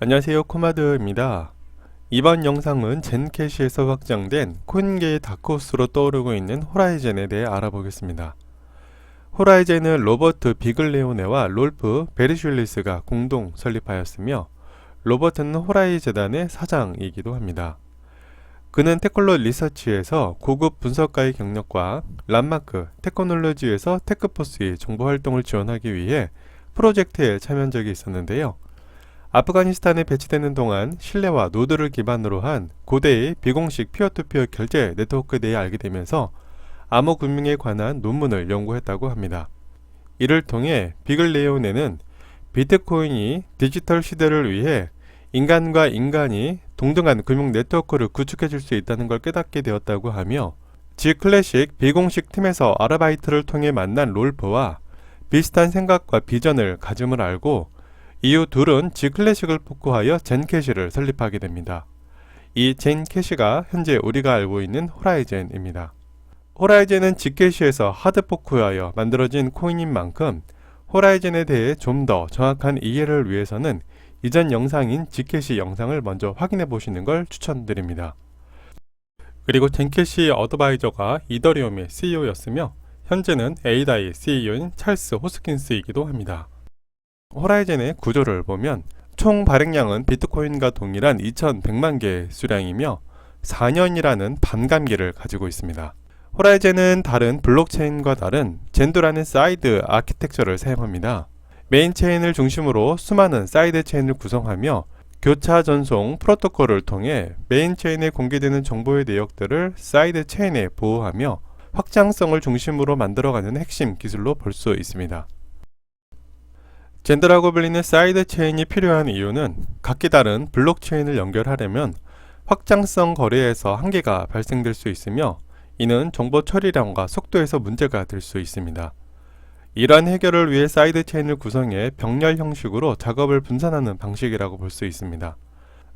안녕하세요, 코마드입니다. 이번 영상은 젠캐시에서 확장된 코인계의 다크호스로 떠오르고 있는 호라이젠에 대해 알아보겠습니다. 호라이젠은 로버트 비글레오네와 롤프 베르슐리스가 공동 설립하였으며, 로버트는 호라이 재단의 사장이기도 합니다. 그는 테크놀 리서치에서 고급 분석가의 경력과 람마크 테크놀로지에서 테크포스의 정보 활동을 지원하기 위해 프로젝트에 참여한 적이 있었는데요. 아프가니스탄에 배치되는 동안 신뢰와 노드를 기반으로 한 고대의 비공식 피어투피어 결제 네트워크에 대해 알게 되면서 암호금융에 관한 논문을 연구했다고 합니다. 이를 통해 비글레오네는 비트코인이 디지털 시대를 위해 인간과 인간이 동등한 금융 네트워크를 구축해 줄 수 있다는 걸 깨닫게 되었다고 하며, G클래식 비공식 팀에서 아르바이트를 통해 만난 롤프와 비슷한 생각과 비전을 가짐을 알고 이후 둘은 G클래식을 포크하여 젠캐시를 설립하게 됩니다. 이 젠캐시가 현재 우리가 알고 있는 호라이젠입니다. 호라이젠은 G캐시에서 하드포크하여 만들어진 코인인 만큼 호라이젠에 대해 좀 더 정확한 이해를 위해서는 이전 영상인 G캐시 영상을 먼저 확인해 보시는 걸 추천드립니다. 그리고 젠캐시의 어드바이저가 이더리움의 CEO였으며 현재는 에이다의 CEO인 찰스 호스킨스이기도 합니다. 호라이젠의 구조를 보면 총 발행량은 비트코인과 동일한 2100만 개의 수량이며 4년이라는 반감기를 가지고 있습니다. 호라이젠은 다른 블록체인과 다른 젠도라는 사이드 아키텍처를 사용합니다. 메인 체인을 중심으로 수많은 사이드 체인을 구성하며 교차 전송 프로토콜을 통해 메인 체인에 공개되는 정보의 내역들을 사이드 체인에 보호하며 확장성을 중심으로 만들어가는 핵심 기술로 볼 수 있습니다. 젠더라고 불리는 사이드 체인이 필요한 이유는 각기 다른 블록체인을 연결하려면 확장성 거래에서 한계가 발생될 수 있으며, 이는 정보 처리량과 속도에서 문제가 될 수 있습니다. 이러한 해결을 위해 사이드 체인을 구성해 병렬 형식으로 작업을 분산하는 방식이라고 볼 수 있습니다.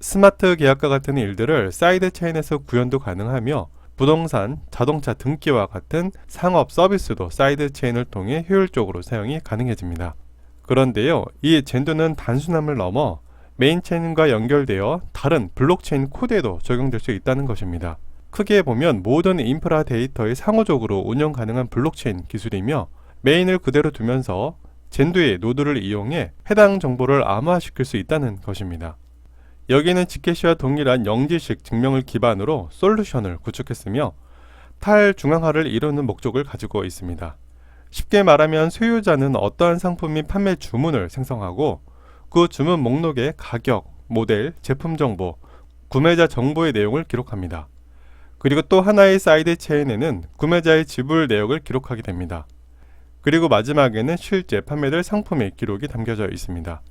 스마트 계약과 같은 일들을 사이드 체인에서 구현도 가능하며, 부동산, 자동차 등기와 같은 상업 서비스도 사이드 체인을 통해 효율적으로 사용이 가능해집니다. 그런데요, 이 젠도는 단순함을 넘어 메인 체인과 연결되어 다른 블록체인 코드에도 적용될 수 있다는 것입니다. 크게 보면 모든 인프라 데이터의 상호적으로 운영 가능한 블록체인 기술이며, 메인을 그대로 두면서 젠도의 노드를 이용해 해당 정보를 암호화시킬 수 있다는 것입니다. 여기는 G캐시와 동일한 영지식 증명을 기반으로 솔루션을 구축했으며 탈중앙화를 이루는 목적을 가지고 있습니다. 쉽게 말하면 소유자는 어떠한 상품 및 판매 주문을 생성하고 그 주문 목록에 가격, 모델, 제품 정보, 구매자 정보의 내용을 기록합니다. 그리고 또 하나의 사이드 체인에는 구매자의 지불 내역을 기록하게 됩니다. 그리고 마지막에는 실제 판매될 상품의 기록이 담겨져 있습니다.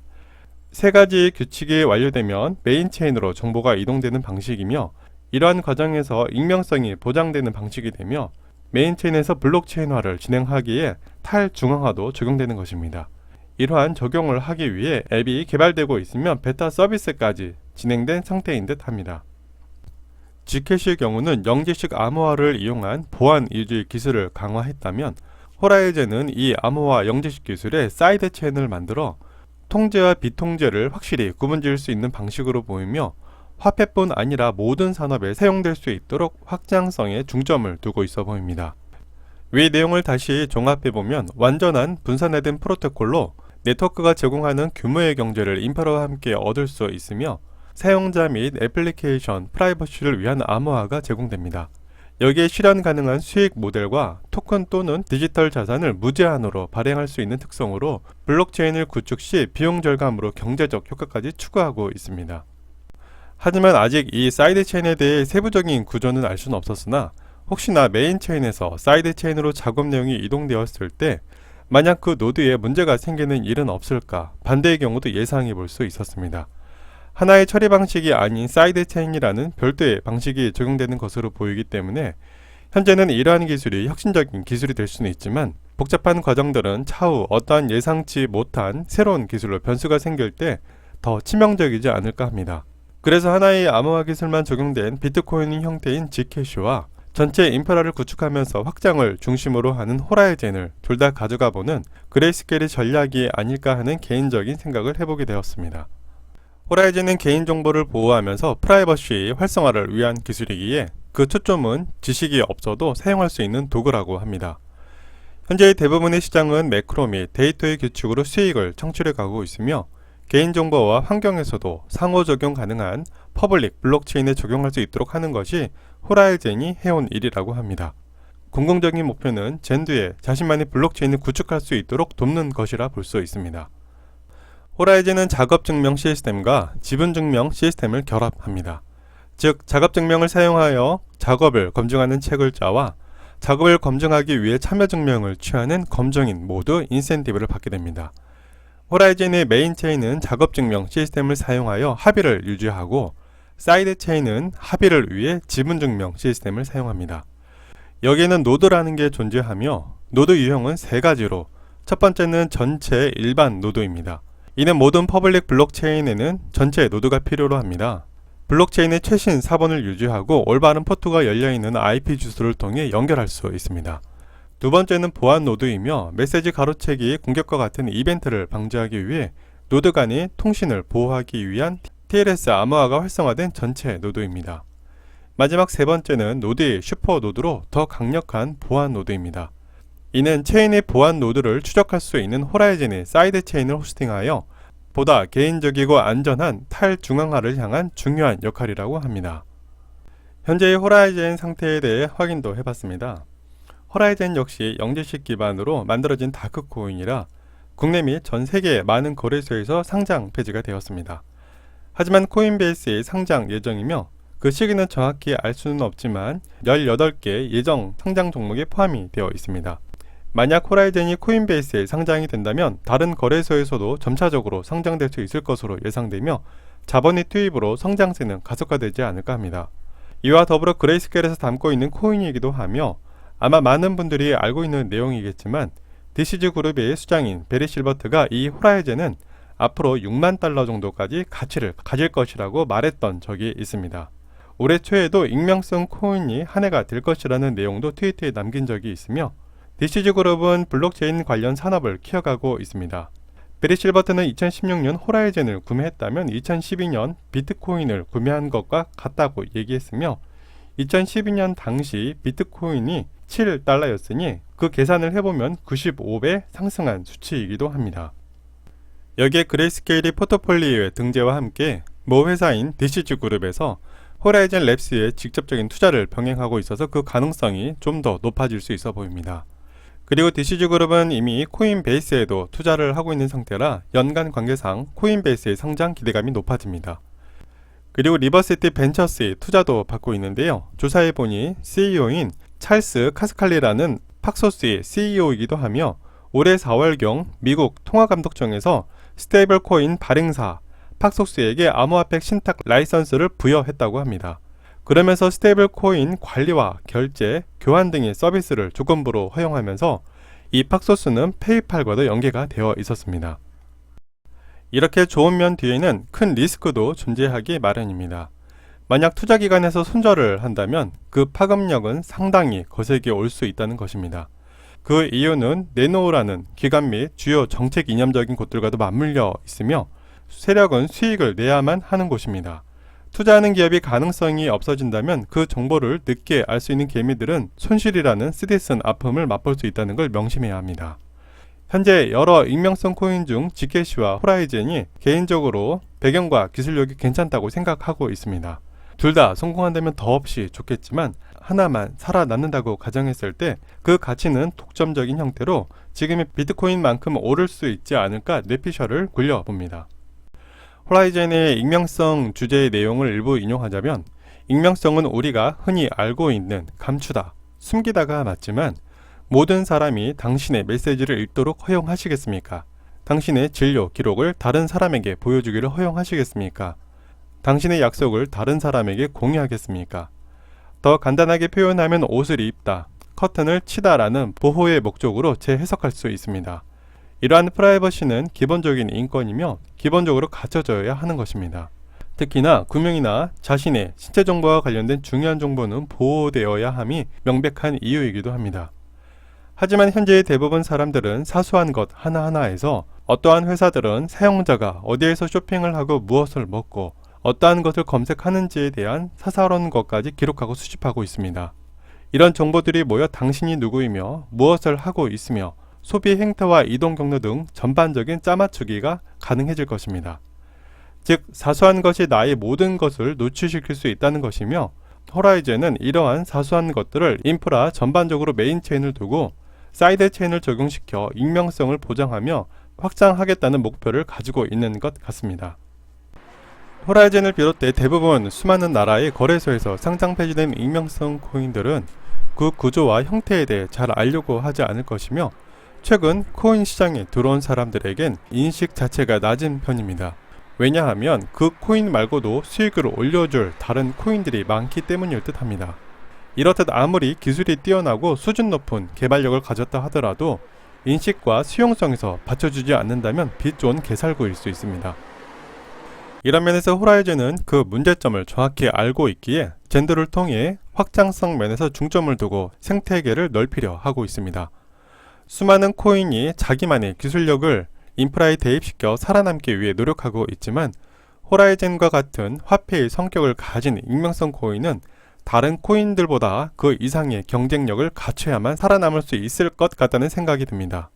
세 가지의 규칙이 완료되면 메인 체인으로 정보가 이동되는 방식이며, 이러한 과정에서 익명성이 보장되는 방식이 되며 메인 체인에서 블록체인화를 진행하기에 탈중앙화도 적용되는 것입니다. 이러한 적용을 하기 위해 앱이 개발되고 있으며 베타 서비스까지 진행된 상태인 듯 합니다. G캐시의 경우는 영지식 암호화를 이용한 보안 위주의 기술을 강화했다면, 호라이젠은 이 암호화 영지식 기술의 사이드 체인을 만들어 통제와 비통제를 확실히 구분지을 수 있는 방식으로 보이며, 화폐뿐 아니라 모든 산업에 사용될 수 있도록 확장성에 중점을 두고 있어 보입니다. 위 내용을 다시 종합해보면 완전한 분산화된 프로토콜로 네트워크가 제공하는 규모의 경제를 인프라와 함께 얻을 수 있으며, 사용자 및 애플리케이션 프라이버시를 위한 암호화가 제공됩니다. 여기에 실현 가능한 수익 모델과 토큰 또는 디지털 자산을 무제한으로 발행할 수 있는 특성으로 블록체인을 구축 시 비용 절감으로 경제적 효과까지 추구하고 있습니다. 하지만 아직 이 사이드 체인에 대해 세부적인 구조는 알 수는 없었으나, 혹시나 메인 체인에서 사이드 체인으로 작업 내용이 이동되었을 때 만약 그 노드에 문제가 생기는 일은 없을까, 반대의 경우도 예상해 볼 수 있었습니다. 하나의 처리 방식이 아닌 사이드 체인이라는 별도의 방식이 적용되는 것으로 보이기 때문에 현재는 이러한 기술이 혁신적인 기술이 될 수는 있지만, 복잡한 과정들은 차후 어떠한 예상치 못한 새로운 기술로 변수가 생길 때 더 치명적이지 않을까 합니다. 그래서 하나의 암호화 기술만 적용된 비트코인 형태인 G캐시와 전체 인프라를 구축하면서 확장을 중심으로 하는 호라이젠을 둘 다 가져가보는 그레이스케일의 전략이 아닐까 하는 개인적인 생각을 해보게 되었습니다. 호라이즌은 개인정보를 보호하면서 프라이버시 활성화를 위한 기술이기에 그 초점은 지식이 없어도 사용할 수 있는 도구라고 합니다. 현재 대부분의 시장은 매크로 및 데이터의 규칙으로 수익을 창출해 가고 있으며 개인정보와 환경에서도 상호적용 가능한 퍼블릭 블록체인에 적용할 수 있도록 하는 것이 호라이즌이 해온 일이라고 합니다. 공공적인 목표는 젠두에 자신만의 블록체인을 구축할 수 있도록 돕는 것이라 볼 수 있습니다. 호라이즌은 작업증명 시스템과 지분증명 시스템을 결합합니다. 즉, 작업증명을 사용하여 작업을 검증하는 채굴자와 작업을 검증하기 위해 참여증명을 취하는 검증인 모두 인센티브를 받게 됩니다. 호라이즌의 메인 체인은 작업증명 시스템을 사용하여 합의를 유지하고 사이드 체인은 합의를 위해 지분증명 시스템을 사용합니다. 여기에는 노드라는 게 존재하며 노드 유형은 세 가지로 첫 번째는 전체 일반 노드입니다. 이는 모든 퍼블릭 블록체인에는 전체 노드가 필요로 합니다. 블록체인의 최신 사본을 유지하고 올바른 포트가 열려있는 IP 주소를 통해 연결할 수 있습니다. 두 번째는 보안 노드이며 메시지 가로채기 공격과 같은 이벤트를 방지하기 위해 노드 간의 통신을 보호하기 위한 TLS 암호화가 활성화된 전체 노드입니다. 마지막 세 번째는 노드의 슈퍼 노드로 더 강력한 보안 노드입니다. 이는 체인의 보안 노드를 추적할 수 있는 호라이즌의 사이드 체인을 호스팅하여 보다 개인적이고 안전한 탈중앙화를 향한 중요한 역할이라고 합니다. 현재의 호라이즌 상태에 대해 확인도 해봤습니다. 호라이즌 역시 영지식 기반으로 만들어진 다크코인이라 국내 및 전 세계의 많은 거래소에서 상장 폐지가 되었습니다. 하지만 코인베이스의 상장 예정이며 그 시기는 정확히 알 수는 없지만 18개 예정 상장 종목에 포함이 되어 있습니다. 만약 호라이즌이 코인베이스에 상장이 된다면 다른 거래소에서도 점차적으로 상장될 수 있을 것으로 예상되며 자본의 투입으로 성장세는 가속화되지 않을까 합니다. 이와 더불어 그레이스케일에서 담고 있는 코인이기도 하며 아마 많은 분들이 알고 있는 내용이겠지만 DCG 그룹의 수장인 베리 실버트가 이 호라이즌은 앞으로 6만 달러 정도까지 가치를 가질 것이라고 말했던 적이 있습니다. 올해 초에도 익명성 코인이 한 해가 될 것이라는 내용도 트위터에 남긴 적이 있으며 DCG 그룹은 블록체인 관련 산업을 키워가고 있습니다. 베리 실버트는 2016년 호라이즌을 구매했다면 2012년 비트코인을 구매한 것과 같다고 얘기했으며 2012년 당시 비트코인이 7달러였으니 그 계산을 해보면 95배 상승한 수치이기도 합니다. 여기에 그레이스케일이 포트폴리오의 등재와 함께 모 회사인 DCG 그룹에서 호라이즌 랩스에 직접적인 투자를 병행하고 있어서 그 가능성이 좀 더 높아질 수 있어 보입니다. 그리고 DCG 그룹은 이미 코인베이스에도 투자를 하고 있는 상태라 연간 관계상 코인베이스의 상장 기대감이 높아집니다. 그리고 리버시티 벤처스의 투자도 받고 있는데요. 조사해보니 CEO인 찰스 카스칼리라는 팍소스의 CEO이기도 하며 올해 4월경 미국 통화감독청에서 스테이블 코인 발행사 팍소스에게 암호화폐 신탁 라이선스를 부여했다고 합니다. 그러면서 스테이블 코인 관리와 결제, 교환 등의 서비스를 조건부로 허용하면서 이 팍소스는 페이팔과도 연계가 되어 있었습니다. 이렇게 좋은 면 뒤에는 큰 리스크도 존재하기 마련입니다. 만약 투자기관에서 손절을 한다면 그 파급력은 상당히 거세게 올 수 있다는 것입니다. 그 이유는 네노라는 기관 및 주요 정책 이념적인 곳들과도 맞물려 있으며 세력은 수익을 내야만 하는 곳입니다. 투자하는 기업이 가능성이 없어진다면 그 정보를 늦게 알 수 있는 개미들은 손실이라는 쓰디쓴 아픔을 맛볼 수 있다는 걸 명심해야 합니다. 현재 여러 익명성 코인 중 지캐시와 호라이즌이 개인적으로 배경과 기술력이 괜찮다고 생각하고 있습니다. 둘 다 성공한다면 더없이 좋겠지만 하나만 살아남는다고 가정했을 때 그 가치는 독점적인 형태로 지금의 비트코인만큼 오를 수 있지 않을까 뇌피셜을 굴려봅니다. 호라이즌의 익명성 주제의 내용을 일부 인용하자면 익명성은 우리가 흔히 알고 있는 감추다, 숨기다가 맞지만 모든 사람이 당신의 메시지를 읽도록 허용하시겠습니까? 당신의 진료 기록을 다른 사람에게 보여주기를 허용하시겠습니까? 당신의 약속을 다른 사람에게 공유하겠습니까? 더 간단하게 표현하면 옷을 입다, 커튼을 치다라는 보호의 목적으로 재해석할 수 있습니다. 이러한 프라이버시는 기본적인 인권이며 기본적으로 갖춰져야 하는 것입니다. 특히나 구명이나 자신의 신체 정보와 관련된 중요한 정보는 보호되어야 함이 명백한 이유이기도 합니다. 하지만 현재의 대부분 사람들은 사소한 것 하나하나에서 어떠한 회사들은 사용자가 어디에서 쇼핑을 하고 무엇을 먹고 어떠한 것을 검색하는지에 대한 사사로운 것까지 기록하고 수집하고 있습니다. 이런 정보들이 모여 당신이 누구이며 무엇을 하고 있으며 소비 행태와 이동 경로 등 전반적인 짜맞추기가 가능해질 것입니다. 즉, 사소한 것이 나의 모든 것을 노출시킬 수 있다는 것이며, 호라이즌은 이러한 사소한 것들을 인프라 전반적으로 메인 체인을 두고 사이드 체인을 적용시켜 익명성을 보장하며 확장하겠다는 목표를 가지고 있는 것 같습니다. 호라이즌을 비롯해 대부분 수많은 나라의 거래소에서 상장 폐지된 익명성 코인들은 그 구조와 형태에 대해 잘 알려고 하지 않을 것이며, 최근 코인 시장에 들어온 사람들에겐 인식 자체가 낮은 편입니다. 왜냐하면 그 코인 말고도 수익을 올려줄 다른 코인들이 많기 때문일 듯 합니다. 이렇듯 아무리 기술이 뛰어나고 수준 높은 개발력을 가졌다 하더라도 인식과 수용성에서 받쳐주지 않는다면 빛 좋은 개살구일 수 있습니다. 이런 면에서 호라이즌은 그 문제점을 정확히 알고 있기에 젠더를 통해 확장성 면에서 중점을 두고 생태계를 넓히려 하고 있습니다. 수많은 코인이 자기만의 기술력을 인프라에 대입시켜 살아남기 위해 노력하고 있지만, 호라이즌과 같은 화폐의 성격을 가진 익명성 코인은 다른 코인들보다 그 이상의 경쟁력을 갖춰야만 살아남을 수 있을 것 같다는 생각이 듭니다.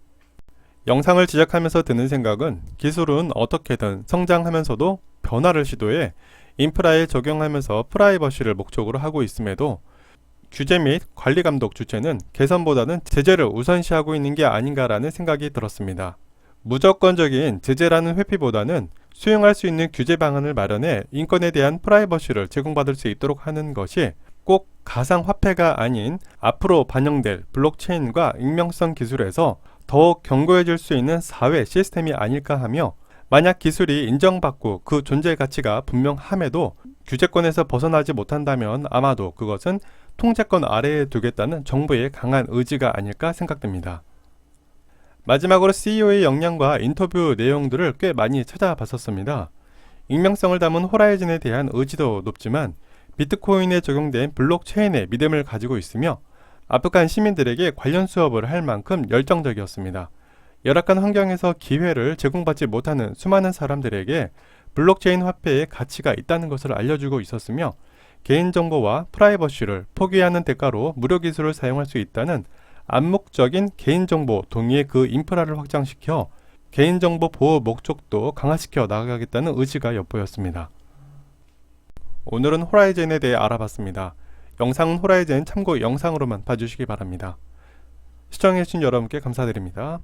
영상을 제작하면서 드는 생각은, 기술은 어떻게든 성장하면서도 변화를 시도해 인프라에 적용하면서 프라이버시를 목적으로 하고 있음에도 규제 및 관리 감독 주체는 개선보다는 제재를 우선시하고 있는 게 아닌가라는 생각이 들었습니다. 무조건적인 제재라는 회피보다는 수용할 수 있는 규제 방안을 마련해 인권에 대한 프라이버시를 제공받을 수 있도록 하는 것이 꼭 가상화폐가 아닌 앞으로 반영될 블록체인과 익명성 기술에서 더욱 견고해질 수 있는 사회 시스템이 아닐까 하며, 만약 기술이 인정받고 그 존재 가치가 분명함에도 규제권에서 벗어나지 못한다면 아마도 그것은 통제권 아래에 두겠다는 정부의 강한 의지가 아닐까 생각됩니다. 마지막으로 CEO의 역량과 인터뷰 내용들을 꽤 많이 찾아봤었습니다. 익명성을 담은 호라이즌에 대한 의지도 높지만 비트코인에 적용된 블록체인에 믿음을 가지고 있으며 아프간 시민들에게 관련 수업을 할 만큼 열정적이었습니다. 열악한 환경에서 기회를 제공받지 못하는 수많은 사람들에게 블록체인 화폐의 가치가 있다는 것을 알려주고 있었으며, 개인정보와 프라이버시를 포기하는 대가로 무료 기술을 사용할 수 있다는 암묵적인 개인정보 동의의 그 인프라를 확장시켜 개인정보 보호 목적도 강화시켜 나가겠다는 의지가 엿보였습니다. 오늘은 호라이즌에 대해 알아봤습니다. 영상은 호라이즌 참고 영상으로만 봐주시기 바랍니다. 시청해주신 여러분께 감사드립니다.